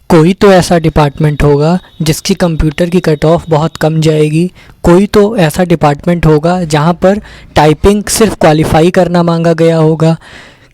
कोई तो ऐसा डिपार्टमेंट होगा जिसकी कंप्यूटर की कट ऑफ बहुत कम जाएगी। कोई तो ऐसा डिपार्टमेंट होगा जहां पर टाइपिंग सिर्फ क्वालिफाई करना मांगा गया होगा।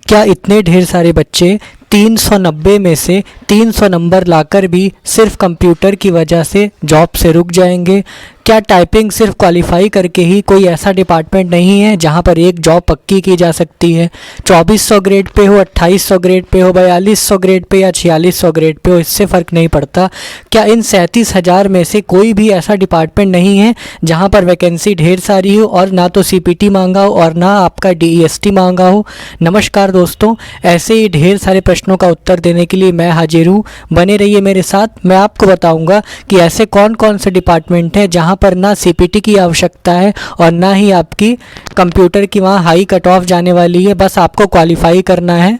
क्या इतने ढेर सारे बच्चे 390 में से 300 नंबर लाकर भी सिर्फ कंप्यूटर की वजह से जॉब से रुक जाएंगे? क्या टाइपिंग सिर्फ क्वालिफाई करके ही कोई ऐसा डिपार्टमेंट नहीं है जहां पर एक जॉब पक्की की जा सकती है? 2400 ग्रेड पे हो, 2800 ग्रेड पे हो, 4200 ग्रेड पे या 4600 ग्रेड पे हो, इससे फ़र्क नहीं पड़ता। क्या इन 37,000 में से कोई भी ऐसा डिपार्टमेंट नहीं है जहां पर वैकेंसी ढेर सारी हो और ना तो CPT मांगा हो और ना आपका DEST मांगा हो? नमस्कार दोस्तों, ऐसे ही ढेर सारे प्रश्नों का उत्तर देने के लिए मैं हाजिर हूँ। बने रहिए मेरे साथ। मैं आपको बताऊंगा कि ऐसे कौन कौन से डिपार्टमेंट हैं जहां पर ना CPT की आवश्यकता है और ना ही आपकी कंप्यूटर की वहाँ हाई कट ऑफ जाने वाली है, बस आपको क्वालिफाई करना है।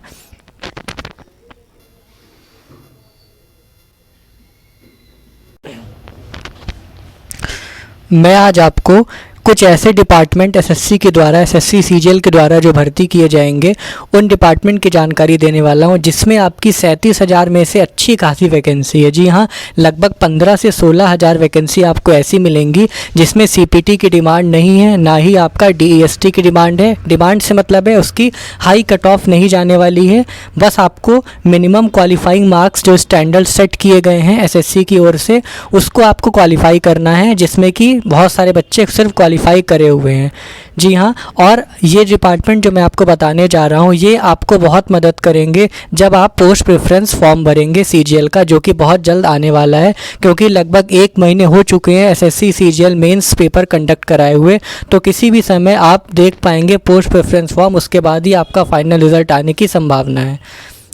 मैं आज आपको कुछ ऐसे डिपार्टमेंट SSC के द्वारा, SSC CGL के द्वारा जो भर्ती किए जाएंगे उन डिपार्टमेंट की जानकारी देने वाला हूं जिसमें आपकी 37,000 में से अच्छी खासी वैकेंसी है। जी हाँ, लगभग 15 से 16,000 वैकेंसी आपको ऐसी मिलेंगी जिसमें CPT की डिमांड नहीं है, ना ही आपका DEST की डिमांड है। डिमांड से मतलब है उसकी हाई कट ऑफ नहीं जाने वाली है। बस आपको मिनिमम क्वालिफाइंग मार्क्स जो स्टैंडर्ड सेट किए गए हैं SSC की ओर से, उसको आपको क्वालिफाई करना है, जिसमें कि बहुत सारे बच्चे सिर्फ क्वालिफाई करे हुए हैं। जी हाँ, और ये डिपार्टमेंट जो मैं आपको बताने जा रहा हूँ ये आपको बहुत मदद करेंगे जब आप पोस्ट प्रेफरेंस फॉर्म भरेंगे CGL का, जो कि बहुत जल्द आने वाला है, क्योंकि लगभग 1 महीने हो चुके हैं SSC CGL mains paper conduct कराए हुए। तो किसी भी समय आप देख पाएंगे पोस्ट प्रेफरेंस फॉर्म, उसके बाद ही आपका फाइनल रिजल्ट आने की संभावना है।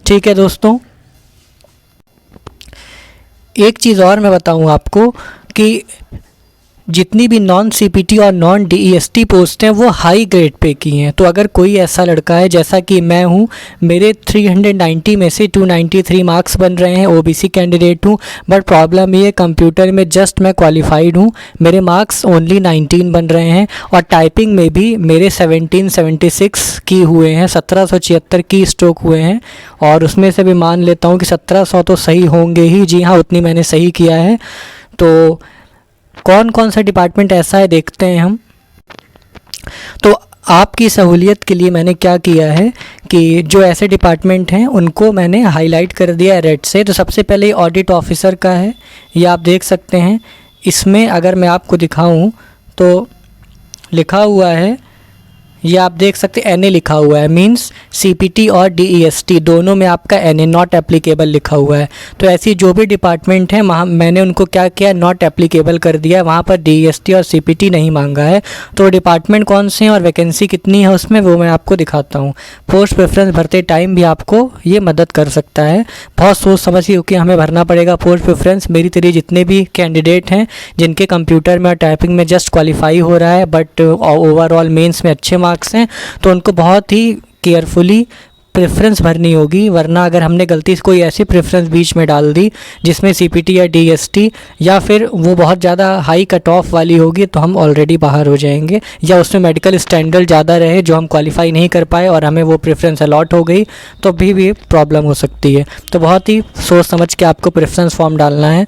ठीक है दोस्तों, एक चीज़ और मैं बताऊँ आपको कि जितनी भी नॉन CPT और नॉन DEST पोस्ट हैं वो हाई ग्रेड पे की हैं। तो अगर कोई ऐसा लड़का है जैसा कि मैं हूँ, मेरे 390 में से 293 मार्क्स बन रहे हैं, OBC कैंडिडेट हूँ, बट प्रॉब्लम ये कंप्यूटर में जस्ट मैं क्वालिफाइड हूँ, मेरे मार्क्स ओनली 19 बन रहे हैं और टाइपिंग में भी मेरे 1776 की हुए हैं, 1776 की स्ट्रोक हुए हैं, और उसमें से भी मान लेता हूँ कि 1700 तो सही होंगे ही। जी हाँ, उतनी मैंने सही किया है। तो कौन कौन सा डिपार्टमेंट ऐसा है देखते हैं हम। तो आपकी सहूलियत के लिए मैंने क्या किया है कि जो ऐसे डिपार्टमेंट हैं उनको मैंने हाईलाइट कर दिया है रेड से। तो सबसे पहले ऑडिट ऑफिसर का है, ये आप देख सकते हैं। इसमें अगर मैं आपको दिखाऊं तो लिखा हुआ है, ये आप देख सकते हैं NA लिखा हुआ है, मींस CPT और DEST दोनों में आपका NA नॉट एप्लीकेबल लिखा हुआ है। तो ऐसी जो भी डिपार्टमेंट है वहाँ मैंने उनको क्या किया, नॉट एप्लीकेबल कर दिया है, वहाँ पर DEST और CPT नहीं मांगा है। तो डिपार्टमेंट कौन से हैं और वैकेंसी कितनी है उसमें, वो मैं आपको दिखाता हूँ। पोस्ट प्रेफरेंस भरते टाइम भी आपको ये मदद कर सकता है। बहुत सोच समझ के, क्योंकि हमें भरना पड़ेगा पोस्ट प्रेफरेंस। मेरी तेरी जितने भी कैंडिडेट हैं जिनके कंप्यूटर में और टाइपिंग में जस्ट क्वालिफाई हो रहा है बट ओवरऑल मेंस में अच्छे मार्क्स हैं, तो उनको बहुत ही केयरफुली प्रेफरेंस भरनी होगी, वरना अगर हमने गलती से कोई ऐसी प्रेफरेंस बीच में डाल दी जिसमें CPT या DEST या फिर वो बहुत ज़्यादा हाई कट ऑफ वाली होगी तो हम ऑलरेडी बाहर हो जाएंगे, या उसमें मेडिकल स्टैंडर्ड ज़्यादा रहे जो हम क्वालिफाई नहीं कर पाए और हमें वो प्रेफरेंस अलॉट हो गई तो भी प्रॉब्लम हो सकती है। तो बहुत ही सोच समझ के आपको प्रेफरेंस फॉर्म डालना है।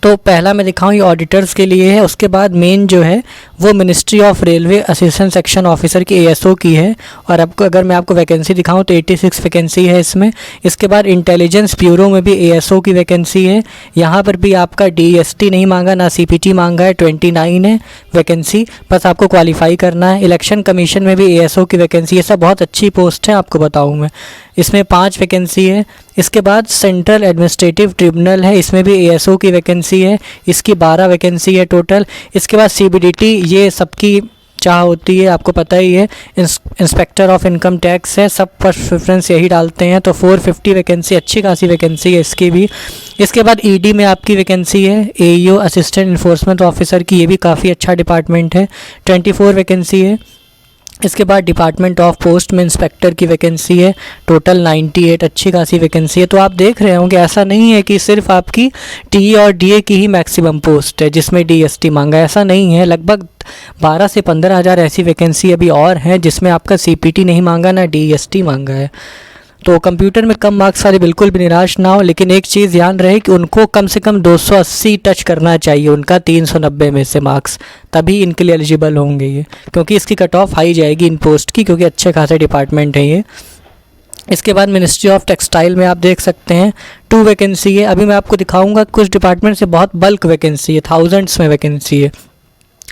तो पहला मैं दिखाऊँ ये ऑडिटर्स के लिए है। उसके बाद मेन जो है वो ministry of railway assistant section officer की ASO की है, और आपको अगर मैं आपको वैकेंसी दिखाऊं तो 86 वैकेंसी है इसमें। इसके बाद इंटेलिजेंस ब्यूरो में भी ASO की वैकेंसी है, यहाँ पर भी आपका DEST नहीं मांगा ना CPT मांगा है, 29 है वैकेंसी, बस आपको क्वालिफाई करना है। इलेक्शन कमीशन में भी ASO की वैकेंसी है, सब बहुत अच्छी पोस्ट है आपको बताऊँ मैं, इसमें 5 वैकेंसी है। इसके बाद सेंट्रल एडमिनिस्ट्रेटिव ट्रिब्यूनल है, इसमें भी ASO की वैकेंसी है, इसकी 12 वैकेंसी है टोटल। इसके बाद CBDT, ये सबकी चाह होती है, आपको पता ही है। इंस्पेक्टर ऑफ इनकम टैक्स है, सब फर्स्ट प्रेफरेंस यही डालते हैं, तो 450 वैकेंसी, अच्छी खासी वैकेंसी है इसकी भी। इसके बाद ED में आपकी वैकेंसी है, AEO असिस्टेंट इन्फोर्समेंट ऑफिसर की, ये भी काफ़ी अच्छा डिपार्टमेंट है, 24 वैकेंसी है। इसके बाद डिपार्टमेंट ऑफ पोस्ट में इंस्पेक्टर की वैकेंसी है, टोटल 98, अच्छी खासी वैकेंसी है। तो आप देख रहे होंगे ऐसा नहीं है कि सिर्फ आपकी TE और DA की ही मैक्सिमम पोस्ट है जिसमें DST मांगा है, ऐसा नहीं है। लगभग 12 से 15 हज़ार ऐसी वैकेंसी अभी और हैं जिसमें आपका CPT नहीं मांगा ना DST मांगा है। तो कंप्यूटर में कम मार्क्स वाले बिल्कुल भी निराश ना हो, लेकिन एक चीज़ ध्यान रहे कि उनको कम से कम 280 टच करना चाहिए उनका 390 में से मार्क्स, तभी इनके लिए एलिजिबल होंगे ये, क्योंकि इसकी कट ऑफ हाई जाएगी इन पोस्ट की, क्योंकि अच्छे खासे डिपार्टमेंट है ये। इसके बाद मिनिस्ट्री ऑफ टेक्सटाइल में आप देख सकते हैं 2 वैकेंसी है। अभी मैं आपको दिखाऊंगा कुछ डिपार्टमेंट से बहुत बल्क वैकेंसी है, थाउजेंड्स में वैकेंसी है,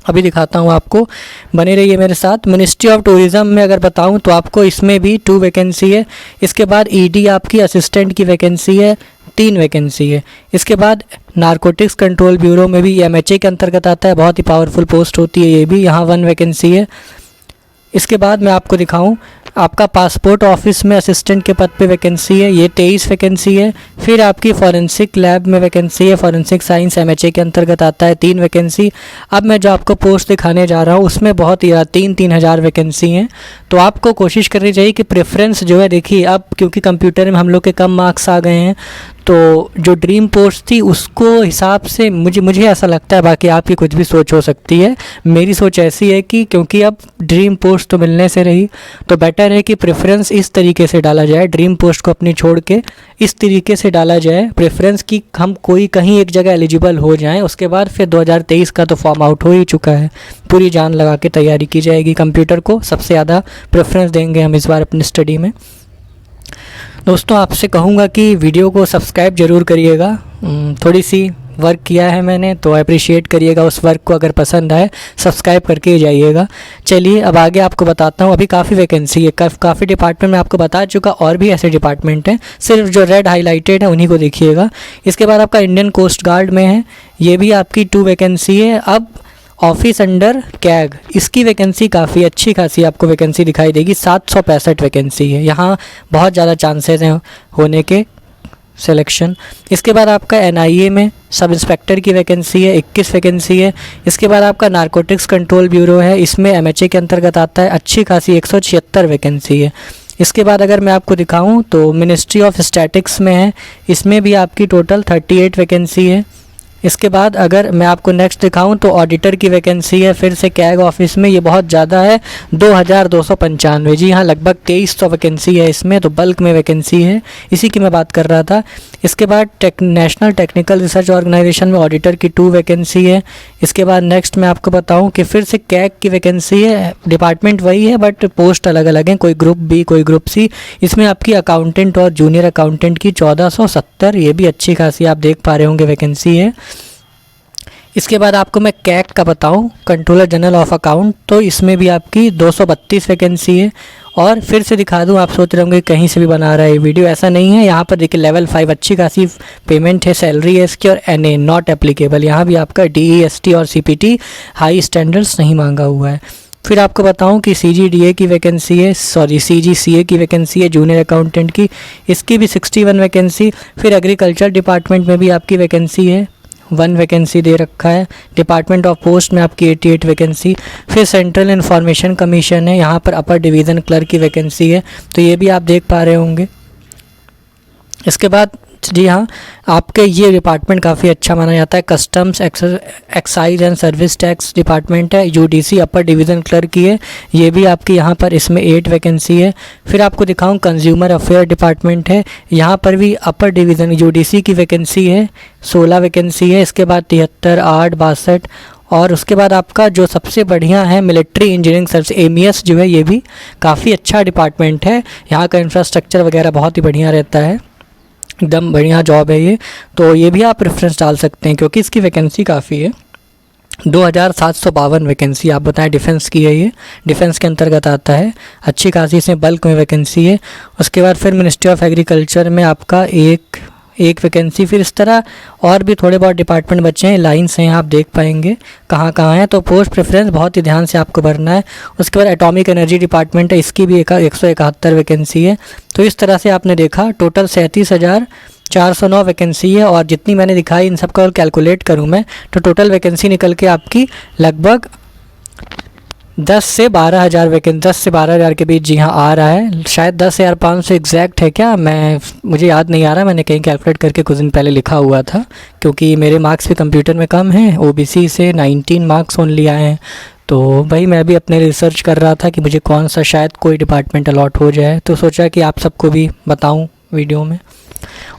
अभी दिखाता हूँ आपको, बने रहिए मेरे साथ। मिनिस्ट्री ऑफ टूरिज़्म में अगर बताऊँ तो आपको इसमें भी 2 वैकेंसी है। इसके बाद ईडी आपकी असिस्टेंट की वैकेंसी है, 3 वैकेंसी है। इसके बाद नारकोटिक्स कंट्रोल ब्यूरो में भी एमएचए के अंतर्गत आता है, बहुत ही पावरफुल पोस्ट होती है ये भी, यहाँ 1 वैकेंसी है। इसके बाद मैं आपको दिखाऊं, आपका पासपोर्ट ऑफिस में असिस्टेंट के पद पे वैकेंसी है, ये 23 वैकेंसी है। फिर आपकी फॉरेंसिक लैब में वैकेंसी है, फॉरेंसिक साइंस एमएचए के अंतर्गत आता है, 3 वैकेंसी। अब मैं जो आपको पोस्ट दिखाने जा रहा हूँ उसमें बहुत ही 3 हज़ार वैकेंसी हैं। तो आपको कोशिश करनी चाहिए कि प्रेफरेंस जो है, देखिए अब क्योंकि कंप्यूटर में हम लोग के कम मार्क्स आ गए हैं, तो जो ड्रीम पोस्ट थी उसको हिसाब से मुझे ऐसा लगता है, बाकी आपकी कुछ भी सोच हो सकती है, मेरी सोच ऐसी है कि क्योंकि अब ड्रीम पोस्ट तो मिलने से रही, तो बेटर है कि प्रेफरेंस इस तरीके से डाला जाए, ड्रीम पोस्ट को अपनी छोड़ के इस तरीके से डाला जाए प्रेफरेंस की हम कोई कहीं एक जगह एलिजिबल हो जाएं। उसके बाद फिर 2023 का तो फॉर्म आउट हो ही चुका है, पूरी जान लगा के तैयारी की जाएगी, कंप्यूटर को सबसे ज़्यादा प्रेफरेंस देंगे हम इस बार अपनी स्टडी में। दोस्तों आपसे कहूँगा कि वीडियो को सब्सक्राइब ज़रूर करिएगा, थोड़ी सी वर्क किया है मैंने, तो अप्रिशिएट करिएगा उस वर्क को, अगर पसंद आए सब्सक्राइब करके जाइएगा। चलिए अब आगे आपको बताता हूँ, अभी काफ़ी वैकेंसी है, काफ़ी डिपार्टमेंट में आपको बता चुका, और भी ऐसे डिपार्टमेंट हैं, सिर्फ जो रेड हाईलाइटेड है उन्हीं को देखिएगा। इसके बाद आपका इंडियन कोस्ट गार्ड में है, ये भी आपकी 2 वैकेंसी है। अब ऑफिस अंडर कैग, इसकी वैकेंसी काफ़ी अच्छी खासी आपको वैकेंसी दिखाई देगी, 765 वैकेंसी है, यहाँ बहुत ज़्यादा चांसेस हैं होने के सिलेक्शन। इसके बाद आपका एनआईए में सब इंस्पेक्टर की वैकेंसी है, 21 वैकेंसी है। इसके बाद आपका नारकोटिक्स कंट्रोल ब्यूरो है, इसमें एमएचए के अंतर्गत आता है, अच्छी खासी 176 वैकेंसी है। इसके बाद अगर मैं आपको दिखाऊं तो मिनिस्ट्री ऑफ स्टैटिक्स में है, इसमें भी आपकी टोटल 38 वैकेंसी है। इसके बाद अगर मैं आपको नेक्स्ट दिखाऊं तो ऑडिटर की वैकेंसी है, फिर से कैग ऑफिस में, ये बहुत ज़्यादा है, 2295, जी हाँ लगभग 2300 वैकेंसी है इसमें, तो बल्क में वैकेंसी है, इसी की मैं बात कर रहा था। इसके बाद नेशनल टेक्निकल रिसर्च ऑर्गेनाइजेशन में ऑडिटर की 2 वैकेंसी है। इसके बाद नेक्स्ट मैं आपको बताऊं कि फिर से कैग की वैकेंसी है, डिपार्टमेंट वही है बट पोस्ट अलग अलग हैं, कोई ग्रुप बी कोई ग्रुप सी। इसमें आपकी अकाउंटेंट और जूनियर अकाउंटेंट की 1470, ये भी अच्छी खासी आप देख पा रहे होंगे वैकेंसी है। इसके बाद आपको मैं कैग का बताऊं, कंट्रोलर जनरल ऑफ अकाउंट, तो इसमें भी आपकी 232 वैकेंसी है। और फिर से दिखा दूं, आप सोच रहे होंगे कहीं से भी बना रहा है वीडियो, ऐसा नहीं है, यहाँ पर देखिए लेवल 5 अच्छी खासी पेमेंट है, सैलरी है इसकी, और एनए नॉट एप्लीकेबल, यहाँ भी आपका डीईएसटी और सीपीटी हाई स्टैंडर्ड्स नहीं मांगा हुआ है। फिर आपको बताऊं कि सीजीडीए की वैकेंसी है, सीजीसीए की वैकेंसी है जूनियर अकाउंटेंट की, इसकी भी 61 वैकेंसी। फिर एग्रीकल्चर डिपार्टमेंट में भी आपकी वैकेंसी है, 1 वैकेंसी दे रखा है। डिपार्टमेंट ऑफ पोस्ट में आपकी 88 वैकेंसी। फिर सेंट्रल इन्फॉर्मेशन कमीशन है, यहाँ पर अपर डिवीज़न क्लर्क की वैकेंसी है, तो ये भी आप देख पा रहे होंगे। इसके बाद जी हाँ, आपके ये डिपार्टमेंट काफ़ी अच्छा माना जाता है, customs excise and service tax department है, यूडीसी अपर डिवीज़न क्लर्क की है, ये भी आपकी यहाँ पर इसमें 8 वैकेंसी है। फिर आपको दिखाऊं कंज्यूमर अफेयर डिपार्टमेंट है, यहाँ पर भी अपर डिवीज़न यूडीसी की वैकेंसी है, 16 वैकेंसी है। इसके बाद 73, 8, 62, और उसके बाद आपका जो सबसे बढ़िया है मिलिट्री इंजीनियरिंग सर्विस एमईएस जो है, ये भी काफ़ी अच्छा डिपार्टमेंट है, यहाँ का इंफ्रास्ट्रक्चर वगैरह बहुत ही बढ़िया रहता है, एकदम बढ़िया जॉब है ये, तो ये भी आप प्रेफरेंस डाल सकते हैं क्योंकि इसकी वैकेंसी काफ़ी है, 2752 वैकेंसी। आप बताएं, डिफेंस की है ये, डिफेंस के अंतर्गत आता है, अच्छी खासी इसमें बल्क में वैकेंसी है। उसके बाद फिर मिनिस्ट्री ऑफ एग्रीकल्चर में आपका एक वैकेंसी। फिर इस तरह और भी थोड़े बहुत डिपार्टमेंट बचे हैं, लाइन्स हैं, आप देख पाएंगे कहाँ कहाँ हैं, तो पोस्ट प्रेफरेंस बहुत ही ध्यान से आपको भरना है। उसके बाद एटॉमिक एनर्जी डिपार्टमेंट है, इसकी भी 171 वैकेंसी है। तो इस तरह से आपने देखा टोटल 37,409 वैकेंसी है, और जितनी मैंने दिखाई इन सबका कैलकुलेट करूँ मैं तो टोटल वैकेंसी निकल के आपकी लगभग 10 से 12,000 वैकेंसी, 10 से 12,000 के बीच जी हाँ आ रहा है। शायद 10,500 एग्जैक्ट है क्या, मुझे याद नहीं आ रहा, मैंने कहीं कैलकुलेट करके कुछ दिन पहले लिखा हुआ था, क्योंकि मेरे मार्क्स भी कंप्यूटर में कम हैं, ओबीसी से 19 मार्क्स ओनली आए हैं। तो भाई मैं भी अपने रिसर्च कर रहा था कि मुझे कौन सा शायद कोई डिपार्टमेंट अलॉट हो जाए, तो सोचा कि आप सबको भी बताऊँ वीडियो में।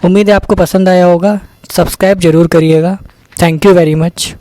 उम्मीद है आपको पसंद आया होगा, सब्सक्राइब ज़रूर करिएगा। Thank you very much.